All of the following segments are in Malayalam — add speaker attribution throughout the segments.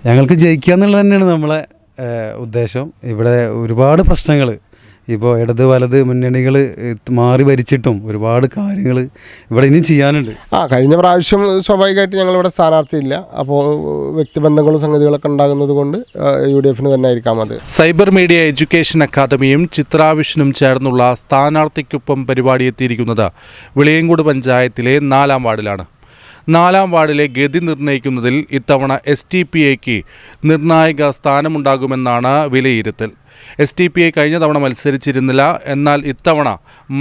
Speaker 1: ഞങ്ങൾക്ക് ജയിക്കുക എന്നുള്ളത് തന്നെയാണ് നമ്മളെ ഉദ്ദേശം. ഇവിടെ ഒരുപാട് പ്രശ്നങ്ങൾ ഇപ്പോൾ ഇടത് വലത് മുന്നണികൾ മാറി ഭരിച്ചിട്ടും ഒരുപാട് കാര്യങ്ങൾ ഇവിടെ ഇനിയും ചെയ്യാനുണ്ട്.
Speaker 2: കഴിഞ്ഞ പ്രാവശ്യം സ്വാഭാവികമായിട്ട് ഞങ്ങളിവിടെ സ്ഥാനാർത്ഥിയില്ല. അപ്പോൾ വ്യക്തിബന്ധങ്ങളും സംഗതികളൊക്കെ ഉണ്ടാകുന്നത് കൊണ്ട് UDF തന്നെ ആയിരിക്കാം അത്.
Speaker 3: സൈബർ മീഡിയ എഡ്യൂക്കേഷൻ അക്കാദമിയും ചിത്രാവിഷനും ചേർന്നുള്ള സ്ഥാനാർത്ഥിക്കൊപ്പം പരിപാടി എത്തിയിരിക്കുന്നത് വിളിയങ്കോട് പഞ്ചായത്തിലെ 4-ാം വാർഡിലാണ്. 4-ാം വാർഡിലെ ഗതി നിർണ്ണയിക്കുന്നതിൽ ഇത്തവണ STPIക്ക് നിർണായക സ്ഥാനമുണ്ടാകുമെന്നാണ് വിലയിരുത്തൽ. STPI കഴിഞ്ഞ തവണ മത്സരിച്ചിരുന്നില്ല, എന്നാൽ ഇത്തവണ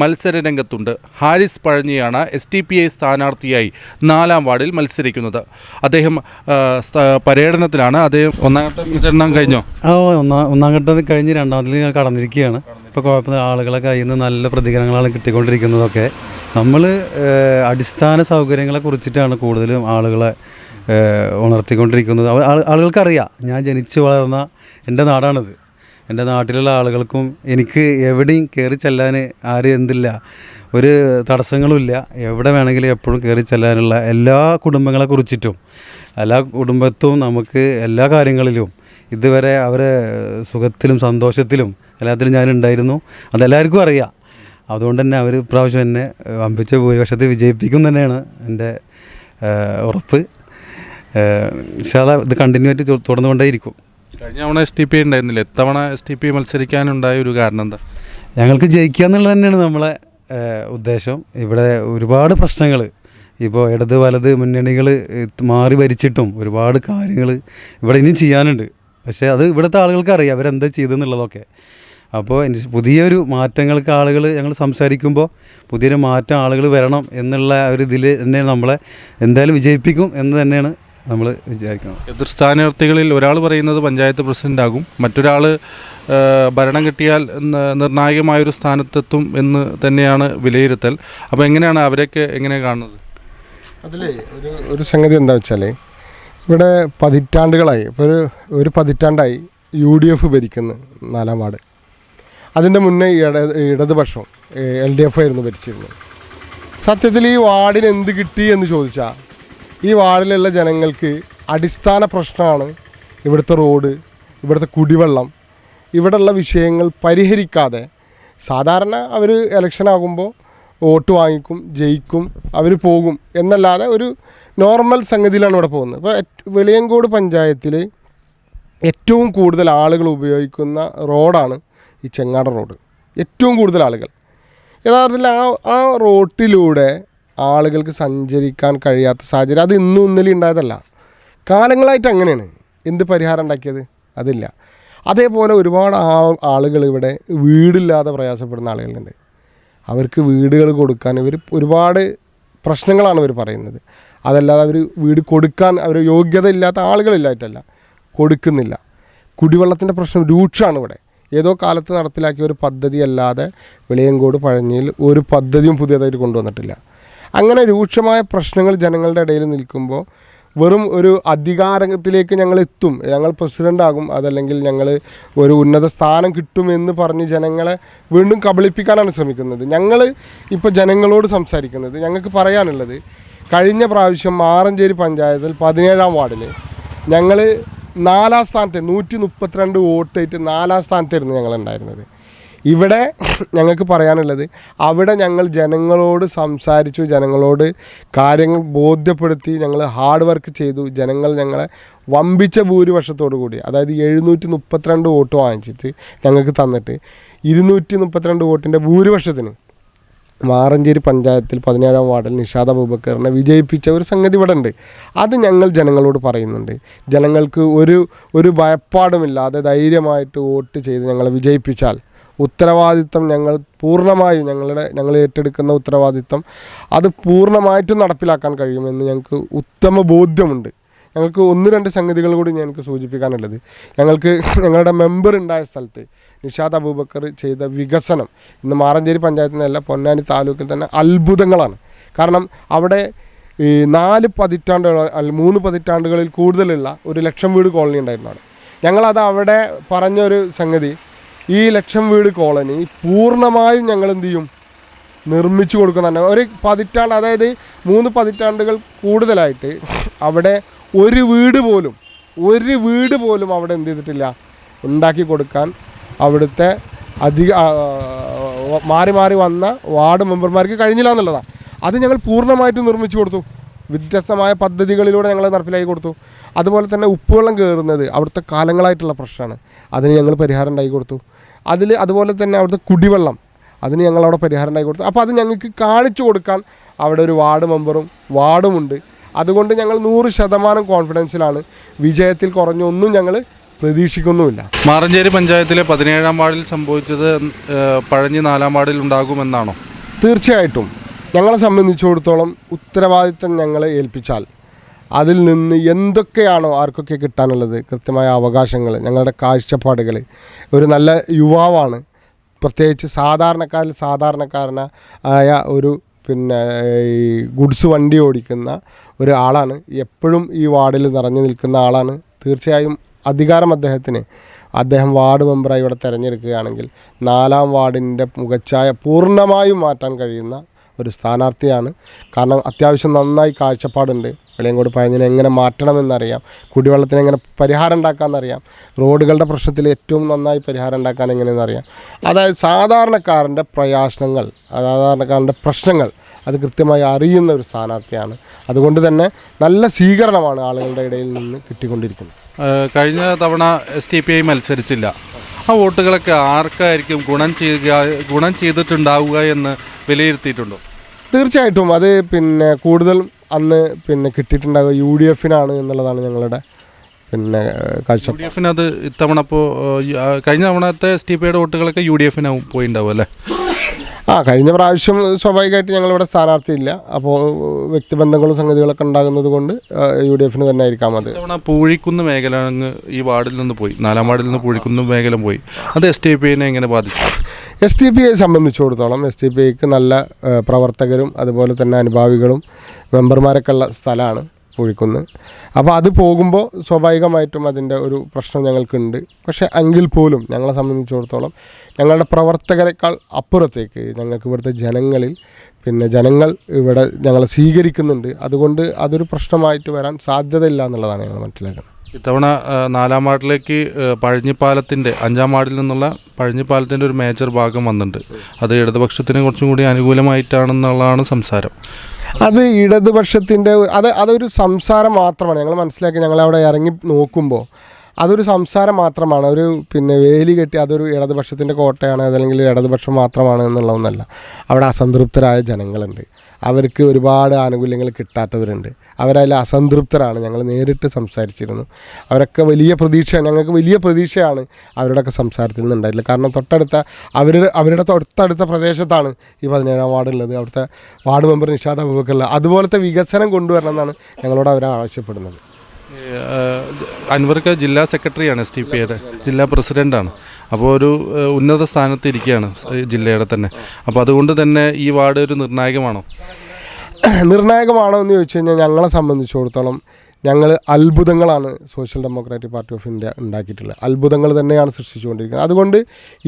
Speaker 3: മത്സരരംഗത്തുണ്ട്. ഹാരിസ് പഴഞ്ഞിയാണ് STPI സ്ഥാനാർത്ഥിയായി 4-ാം വാർഡിൽ മത്സരിക്കുന്നത്. അദ്ദേഹം പര്യടനത്തിലാണ്. അദ്ദേഹം ഒന്നാം ഘട്ട പ്രചരണം കഴിഞ്ഞോ?
Speaker 1: ഒന്നാം ഘട്ടം കഴിഞ്ഞ് രണ്ടാമതിൽ കടന്നിരിക്കുകയാണ്. ഇപ്പോൾ കുഴപ്പമില്ല, ആളുകളെ കയ്യിൽ നിന്ന് നല്ല പ്രതികരണങ്ങളാണ് കിട്ടിക്കൊണ്ടിരിക്കുന്നതൊക്കെ. നമ്മൾ അടിസ്ഥാന സൗകര്യങ്ങളെ കുറിച്ചിട്ടാണ് കൂടുതലും ആളുകളെ ഉണർത്തിക്കൊണ്ടിരിക്കുന്നത്. ആളുകൾക്കറിയാം ഞാൻ ജനിച്ചു വളർന്ന എൻ്റെ നാടാണിത്. എൻ്റെ നാട്ടിലുള്ള ആളുകൾക്കും എനിക്ക് എവിടെയും കയറി ചെല്ലാൻ ആരും എന്തില്ല, ഒരു തടസ്സങ്ങളുമില്ല. എവിടെ വേണമെങ്കിലും എപ്പോഴും കയറി ചെല്ലാനുള്ള എല്ലാ കുടുംബങ്ങളെ കുറിച്ചിട്ടും എല്ലാ കുടുംബത്തും നമുക്ക് എല്ലാ കാര്യങ്ങളിലും ഇതുവരെ അവരെ സുഖത്തിലും സന്തോഷത്തിലും എല്ലാത്തിലും ഞാനുണ്ടായിരുന്നു. അതെല്ലാവർക്കും അറിയാം. അതുകൊണ്ട് തന്നെ അവർ ഇപ്രാവശ്യം എന്നെ വമ്പിച്ച ഭൂരിപക്ഷത്തിൽ വിജയിപ്പിക്കും തന്നെയാണ് എൻ്റെ ഉറപ്പ്. ഇത് കണ്ടിന്യൂ ആയിട്ട് തുടർന്നുകൊണ്ടേയിരിക്കും.
Speaker 3: കഴിഞ്ഞ തവണ STPI ഉണ്ടായിരുന്നില്ല, ഇത്തവണ STPI മത്സരിക്കാനുണ്ടായ ഒരു കാരണം എന്താ?
Speaker 1: ഞങ്ങൾക്ക് ജയിക്കുക എന്നുള്ളത് തന്നെയാണ് നമ്മളെ ഉദ്ദേശം. ഇവിടെ ഒരുപാട് പ്രശ്നങ്ങൾ ഇപ്പോൾ ഇടത് വലത് മുന്നണികൾ മാറി ഭരിച്ചിട്ടും ഒരുപാട് കാര്യങ്ങൾ ഇവിടെ ഇനിയും ചെയ്യാനുണ്ട്. പക്ഷേ അത് ഇവിടുത്തെ ആളുകൾക്ക് അറിയാം അവരെന്താ ചെയ്തെന്നുള്ളതൊക്കെ. അപ്പോൾ പുതിയൊരു മാറ്റങ്ങൾക്ക് ആളുകൾ ഞങ്ങൾ സംസാരിക്കുമ്പോൾ പുതിയൊരു മാറ്റം ആളുകൾ വരണം എന്നുള്ള ഒരു ഇതിൽ തന്നെ നമ്മളെ എന്തായാലും വിജയിപ്പിക്കും എന്ന് തന്നെയാണ് നമ്മൾ വിചാരിക്കുന്നത്.
Speaker 3: എതിർ സ്ഥാനാർത്ഥികളിൽ ഒരാൾ പറയുന്നത് പഞ്ചായത്ത് പ്രസിഡൻ്റ് ആകും, മറ്റൊരാൾ ഭരണം കിട്ടിയാൽ നിർണായകമായൊരു സ്ഥാനത്തെത്തും എന്ന് തന്നെയാണ് വിലയിരുത്തൽ. അപ്പോൾ എങ്ങനെയാണ് അവരൊക്കെ എങ്ങനെ കാണുന്നത്?
Speaker 2: അതിൽ ഒരു സംഗതി എന്താ വെച്ചാൽ ഇവിടെ പതിറ്റാണ്ടുകളായി, ഇപ്പോൾ ഒരു പതിറ്റാണ്ടായി UDF ഭരിക്കുന്നു 4-ാം വാർഡ്. അതിൻ്റെ മുന്നേ ഇടതുപക്ഷം LDF ആയിരുന്നു ഭരിച്ചിരുന്നത്. സത്യത്തിൽ ഈ വാർഡിന് എന്ത് കിട്ടി എന്ന് ചോദിച്ചാൽ ഈ വാർഡിലുള്ള ജനങ്ങൾക്ക് അടിസ്ഥാന പ്രശ്നമാണ് ഇവിടുത്തെ റോഡ്, ഇവിടുത്തെ കുടിവെള്ളം. ഇവിടെയുള്ള വിഷയങ്ങൾ പരിഹരിക്കാതെ സാധാരണ അവർ ഇലക്ഷനാകുമ്പോൾ വോട്ട് വാങ്ങിക്കും, ജയിക്കും, അവർ പോകും എന്നല്ലാതെ ഒരു നോർമൽ സംഗതിയിലാണ് ഇവിടെ പോകുന്നത്. ഇപ്പോൾ വെളിയങ്കോട് പഞ്ചായത്തിൽ ഏറ്റവും കൂടുതൽ ആളുകൾ ഉപയോഗിക്കുന്ന റോഡാണ് ഈ ചെങ്ങാട റോഡ്. ഏറ്റവും കൂടുതൽ ആളുകൾ യഥാർത്ഥത്തിൽ ആ റോട്ടിലൂടെ ആളുകൾക്ക് സഞ്ചരിക്കാൻ കഴിയാത്ത സാഹചര്യം അത് ഇന്നും ഇന്നലെ ഉണ്ടായതല്ല, കാലങ്ങളായിട്ട് അങ്ങനെയാണ്. എന്ത് പരിഹാരം ഉണ്ടാക്കിയത്? അതില്ല. അതേപോലെ ഒരുപാട് ആളുകൾ ഇവിടെ വീടില്ലാതെ പ്രയാസപ്പെടുന്ന ആളുകളുണ്ട്. അവർക്ക് വീടുകൾ കൊടുക്കാൻ ഇവർ ഒരുപാട് പ്രശ്നങ്ങളാണ് ഇവർ പറയുന്നത്. അതല്ലാതെ അവർ വീട് കൊടുക്കാൻ അവർ യോഗ്യത ഇല്ലാത്ത ആളുകളില്ലായിട്ടല്ല, കൊടുക്കുന്നില്ല. കുടിവെള്ളത്തിൻ്റെ പ്രശ്നം രൂക്ഷമാണ് ഇവിടെ. ഏതോ കാലത്ത് നടപ്പിലാക്കിയ ഒരു പദ്ധതി അല്ലാതെ വെളിയങ്കോട് പഴഞ്ഞിയിൽ ഒരു പദ്ധതിയും പുതിയതായിട്ട് കൊണ്ടുവന്നിട്ടില്ല. അങ്ങനെ രൂക്ഷമായ പ്രശ്നങ്ങൾ ജനങ്ങളുടെ ഇടയിൽ നിൽക്കുമ്പോൾ വെറും ഒരു അധികാരത്തിലേക്ക് ഞങ്ങൾ എത്തും, ഞങ്ങൾ പ്രസിഡൻ്റാകും, അതല്ലെങ്കിൽ ഞങ്ങൾ ഒരു ഉന്നത സ്ഥാനം കിട്ടുമെന്ന് പറഞ്ഞ് ജനങ്ങളെ വീണ്ടും കബളിപ്പിക്കാനാണ് ശ്രമിക്കുന്നത്. ഞങ്ങൾ ഇപ്പോൾ ജനങ്ങളോട് സംസാരിക്കുന്നത്, ഞങ്ങൾക്ക് പറയാനുള്ളത്, കഴിഞ്ഞ പ്രാവശ്യം മാറഞ്ചേരി പഞ്ചായത്തിൽ 17-ാം വാർഡിൽ ഞങ്ങൾ 4-ാം സ്ഥാനത്ത് 132 വോട്ടായിട്ട് 4-ാം സ്ഥാനത്തായിരുന്നു ഞങ്ങളുണ്ടായിരുന്നത്. ഇവിടെ ഞങ്ങൾക്ക് പറയാനുള്ളത്, അവിടെ ഞങ്ങൾ ജനങ്ങളോട് സംസാരിച്ചു, ജനങ്ങളോട് കാര്യങ്ങൾ ബോധ്യപ്പെടുത്തി, ഞങ്ങൾ ഹാർഡ് വർക്ക് ചെയ്തു. ജനങ്ങൾ ഞങ്ങളെ വമ്പിച്ച ഭൂരിപക്ഷത്തോടു കൂടി, അതായത് 732 വോട്ട് വാങ്ങിച്ചിട്ട് ഞങ്ങൾക്ക് തന്നിട്ട് 232 വോട്ടിൻ്റെ ഭൂരിപക്ഷത്തിന് മാറഞ്ചേരി പഞ്ചായത്തിൽ 17-ാം വാർഡിൽ നിഷാദ് അബൂബക്കറിനെ വിജയിപ്പിച്ച ഒരു സംഗതി ഇവിടെ ഉണ്ട്. അത് ഞങ്ങൾ ജനങ്ങളോട് പറയുന്നുണ്ട്. ജനങ്ങൾക്ക് ഒരു ഭയപ്പാടുമില്ലാതെ ധൈര്യമായിട്ട് വോട്ട് ചെയ്ത് ഞങ്ങളെ വിജയിപ്പിച്ചാൽ ഉത്തരവാദിത്തം ഞങ്ങൾ പൂർണ്ണമായും ഞങ്ങൾ ഏറ്റെടുക്കുന്ന ഉത്തരവാദിത്തം അത് പൂർണ്ണമായിട്ടും നടപ്പിലാക്കാൻ കഴിയുമെന്ന് ഞങ്ങൾക്ക് ഉത്തമ ബോധ്യമുണ്ട്. ഞങ്ങൾക്ക് 1-2 സംഗതികൾ കൂടി ഞങ്ങൾക്ക് സൂചിപ്പിക്കാനുള്ളത്, ഞങ്ങളുടെ മെമ്പർ ഉണ്ടായ സ്ഥലത്ത് നിഷാദ് അബൂബക്കർ ചെയ്ത വികസനം ഇന്ന് മാറഞ്ചേരി പഞ്ചായത്തിൽ നിന്നല്ല, പൊന്നാനി താലൂക്കിൽ തന്നെ അത്ഭുതങ്ങളാണ്. കാരണം അവിടെ 3 പതിറ്റാണ്ടുകളിൽ കൂടുതലുള്ള 1 ലക്ഷം വീട് കോളനി ഉണ്ടായിരുന്നു അവിടെ. ഞങ്ങളത് അവിടെ പറഞ്ഞൊരു സംഗതി, ഈ 1 ലക്ഷം വീട് കോളനി പൂർണ്ണമായും ഞങ്ങൾ എന്ത് ചെയ്യും, നിർമ്മിച്ചു കൊടുക്കുന്നുണ്ട്. ഒരു പതിറ്റാണ്ട്, അതായത് 3 പതിറ്റാണ്ടുകൾ കൂടുതലായിട്ട് അവിടെ ഒരു വീട് പോലും ഒരു വീട് പോലും അവിടെ എന്ത് ചെയ്തിട്ടില്ല, ഉണ്ടാക്കി കൊടുക്കാൻ അവിടുത്തെ മാറി മാറി വന്ന വാർഡ് മെമ്പർമാർക്ക് കഴിഞ്ഞില്ല എന്നുള്ളതാണ്. അത് ഞങ്ങൾ പൂർണ്ണമായിട്ടും നിർമ്മിച്ചു കൊടുത്തു. വ്യത്യസ്തമായ പദ്ധതികളിലൂടെ ഞങ്ങൾ നടപ്പിലാക്കി കൊടുത്തു. അതുപോലെ തന്നെ ഉപ്പുവെള്ളം കയറുന്നത് അവിടുത്തെ കാലങ്ങളായിട്ടുള്ള പ്രശ്നമാണ്, അതിന് ഞങ്ങൾ പരിഹാരം ഉണ്ടാക്കി കൊടുത്തു. അതുപോലെ തന്നെ അവിടുത്തെ കുടിവെള്ളം, അതിന് ഞങ്ങളവിടെ പരിഹാരം ഉണ്ടാക്കി കൊടുത്തു. അപ്പോൾ അത് ഞങ്ങൾക്ക് കാണിച്ചു കൊടുക്കാൻ അവിടെ ഒരു വാർഡ് മെമ്പറും വാർഡുമുണ്ട്. അതുകൊണ്ട് ഞങ്ങൾ 100% കോൺഫിഡൻസിലാണ്. വിജയത്തിൽ കുറഞ്ഞൊന്നും ഞങ്ങൾ പ്രതീക്ഷിക്കുന്നുമില്ല.
Speaker 3: മാറഞ്ചേരി പഞ്ചായത്തിലെ 17-ാം വാർഡിൽ സംഭവിച്ചത് പഴഞ്ഞി 4-ാം വാർഡിൽ ഉണ്ടാകുമെന്നാണോ?
Speaker 2: തീർച്ചയായിട്ടും. ഞങ്ങളെ സംബന്ധിച്ചിടത്തോളം ഉത്തരവാദിത്തം ഞങ്ങളെ ഏൽപ്പിച്ചാൽ അതിൽ നിന്ന് എന്തൊക്കെയാണോ ആർക്കൊക്കെ കിട്ടാനുള്ളത്, കൃത്യമായ അവകാശങ്ങൾ, ഞങ്ങളുടെ കാഴ്ചപ്പാടുകൾ, ഒരു നല്ല യുവാവാണ്, പ്രത്യേകിച്ച് സാധാരണക്കാരനായ ഒരു ഈ ഗുഡ്സ് വണ്ടി ഓടിക്കുന്ന ഒരാളാണ്, എപ്പോഴും ഈ വാർഡിൽ നിറഞ്ഞു നിൽക്കുന്ന ആളാണ്. തീർച്ചയായും അധികാരം അദ്ദേഹം വാർഡ് മെമ്പറായി ഇവിടെ തിരഞ്ഞെടുക്കുകയാണെങ്കിൽ 4-ാം വാർഡിൻ്റെ മുഖച്ഛായ പൂർണ്ണമായും മാറ്റാൻ കഴിയുന്ന ഒരു സ്ഥാനാർത്ഥിയാണ്. കാരണം അത്യാവശ്യം നന്നായി കാഴ്ചപ്പാടുണ്ട്. വെളിയങ്കോട് പഴഞ്ഞിനെ എങ്ങനെ മാറ്റണമെന്നറിയാം, കുടിവെള്ളത്തിന് എങ്ങനെ പരിഹാരം ഉണ്ടാക്കാമെന്നറിയാം, റോഡുകളുടെ പ്രശ്നത്തിൽ ഏറ്റവും നന്നായി പരിഹാരം ഉണ്ടാക്കാൻ എങ്ങനെയെന്നറിയാം. അതായത് സാധാരണക്കാരൻ്റെ പ്രശ്നങ്ങൾ അത് കൃത്യമായി അറിയുന്ന ഒരു സ്ഥാനാർത്ഥിയാണ്. അതുകൊണ്ട് തന്നെ നല്ല സ്വീകരണമാണ് ആളുകളുടെ ഇടയിൽ നിന്ന് കിട്ടിക്കൊണ്ടിരിക്കുന്നത്.
Speaker 3: കഴിഞ്ഞ തവണ STPI മത്സരിച്ചില്ല. ആ വോട്ടുകളൊക്കെ ആർക്കായിരിക്കും ഗുണം ചെയ്തിട്ടുണ്ടാവുക എന്ന് വിലയിരുത്തിയിട്ടുണ്ടോ?
Speaker 2: തീർച്ചയായിട്ടും അത് കൂടുതൽ അന്ന് കിട്ടിയിട്ടുണ്ടാവുക UDFനാണ് എന്നുള്ളതാണ് ഞങ്ങളുടെ കാഴ്ച.
Speaker 3: UDFന് അത് ഇത്തവണ ഇപ്പോൾ കഴിഞ്ഞ തവണത്തെ STPIയുടെ വോട്ടുകളൊക്കെ UDFനാവും പോയിണ്ടാവും അല്ലേ?
Speaker 2: കഴിഞ്ഞ പ്രാവശ്യം സ്വാഭാവികമായിട്ട് ഞങ്ങളിവിടെ സ്ഥാനാർത്ഥിയില്ല. അപ്പോൾ വ്യക്തിബന്ധങ്ങളും സംഗതികളൊക്കെ ഉണ്ടാകുന്നത് കൊണ്ട് UDFന് തന്നെ ആയിരിക്കാം. അത്
Speaker 3: തവണ പൂഴിക്കുന്ന് മേഖല ഈ വാർഡിൽ നിന്ന് പോയി, 4-ാം വാർഡിൽ നിന്ന് പൂഴിക്കുന്ന് മേഖല പോയി. അത് STPIനെ എങ്ങനെ ബാധിച്ചു?
Speaker 2: STPIയെ സംബന്ധിച്ചിടത്തോളം STPIക്ക് നല്ല പ്രവർത്തകരും അതുപോലെ തന്നെ അനുഭാവികളും മെമ്പർമാരൊക്കെ ഉള്ള സ്ഥലമാണ് പൂഴിക്കുന്ന്. അപ്പോൾ അത് പോകുമ്പോൾ സ്വാഭാവികമായിട്ടും അതിൻ്റെ ഒരു പ്രശ്നം ഞങ്ങൾക്കുണ്ട്. പക്ഷേ എങ്കിൽ പോലും ഞങ്ങളെ സംബന്ധിച്ചിടത്തോളം ഞങ്ങളുടെ പ്രവർത്തകരെക്കാൾ അപ്പുറത്തേക്ക് ഞങ്ങൾക്ക് ഇവിടുത്തെ ജനങ്ങൾ ഇവിടെ ഞങ്ങളെ സ്വീകരിക്കുന്നുണ്ട്. അതുകൊണ്ട് അതൊരു പ്രശ്നമായിട്ട് വരാൻ സാധ്യതയില്ല എന്നുള്ളതാണ് ഞങ്ങൾ മനസ്സിലാക്കുന്നത്.
Speaker 3: ഇത്തവണ 4-ാം വാർഡിലേക്ക് പഴഞ്ഞിപ്പാലത്തിൻ്റെ 5-ാം വാർഡിൽ നിന്നുള്ള പഴഞ്ഞിപ്പാലത്തിൻ്റെ ഒരു മേജർ ഭാഗം വന്നിട്ടുണ്ട്. അത് ഇടതുപക്ഷത്തിന് കുറച്ചും കൂടി അനുകൂലമായിട്ടാണെന്നുള്ളതാണ് സംസാരം.
Speaker 2: അത് ഇടതുപക്ഷത്തിൻ്റെ അതൊരു സംസാരം മാത്രമാണ്. ഞങ്ങൾ മനസ്സിലാക്കി, ഞങ്ങളവിടെ ഇറങ്ങി നോക്കുമ്പോൾ അതൊരു സംസാരം മാത്രമാണ്. ഒരു വേലി കെട്ടി അതൊരു ഇടതുപക്ഷത്തിൻ്റെ കോട്ടയാണ്, അതല്ലെങ്കിൽ ഇടതുപക്ഷം മാത്രമാണ് എന്നുള്ളതൊന്നല്ല. അവിടെ അസംതൃപ്തരായ ജനങ്ങളുണ്ട്, അവർക്ക് ഒരുപാട് ആനുകൂല്യങ്ങൾ കിട്ടാത്തവരുണ്ട്, അവരതിൽ അസംതൃപ്തരാണ്. ഞങ്ങൾ നേരിട്ട് സംസാരിച്ചിരുന്നു. അവരൊക്കെ ഞങ്ങൾക്ക് വലിയ പ്രതീക്ഷയാണ് അവരുടെയൊക്കെ സംസാരത്തിൽ നിന്നുണ്ടായിട്ടില്ല. കാരണം അവരുടെ തൊട്ടടുത്ത പ്രദേശത്താണ് ഈ 17-ാം വാർഡുള്ളത്. അവിടുത്തെ വാർഡ് മെമ്പർ നിഷാദ് അബൂബക്കർ. അതുപോലത്തെ വികസനം കൊണ്ടുവരണം എന്നാണ് ഞങ്ങളോട് അവർ ആവശ്യപ്പെടുന്നത്.
Speaker 3: അൻവർക്ക് ജില്ലാ സെക്രട്ടറിയാണ്, STPIയുടെ ജില്ലാ പ്രസിഡൻ്റാണ്. അപ്പോൾ ഒരു ഉന്നത സ്ഥാനത്ത് ഇരിക്കുകയാണ് ജില്ലയുടെ തന്നെ. അപ്പോൾ അതുകൊണ്ട് തന്നെ ഈ വാർഡ് ഒരു നിർണായകമാണോ എന്ന് ചോദിച്ചു കഴിഞ്ഞാൽ ഞങ്ങളെ സംബന്ധിച്ചിടത്തോളം ഞങ്ങൾ അത്ഭുതങ്ങളാണ് സോഷ്യൽ ഡെമോക്രാറ്റിക് പാർട്ടി ഓഫ് ഇന്ത്യ ഉണ്ടാക്കിയിട്ടുള്ളത്. അത്ഭുതങ്ങൾ തന്നെയാണ് സൃഷ്ടിച്ചുകൊണ്ടിരിക്കുന്നത്. അതുകൊണ്ട്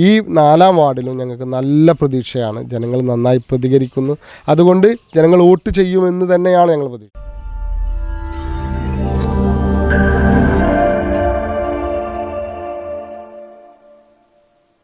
Speaker 3: ഈ 4-ാം വാർഡിലും ഞങ്ങൾക്ക് നല്ല പ്രതീക്ഷയാണ്. ജനങ്ങൾ നന്നായി പ്രതികരിക്കുന്നു. അതുകൊണ്ട് ജനങ്ങൾ വോട്ട് ചെയ്യുമെന്ന് തന്നെയാണ് ഞങ്ങൾ പ്രതീക്ഷിക്കുന്നത്.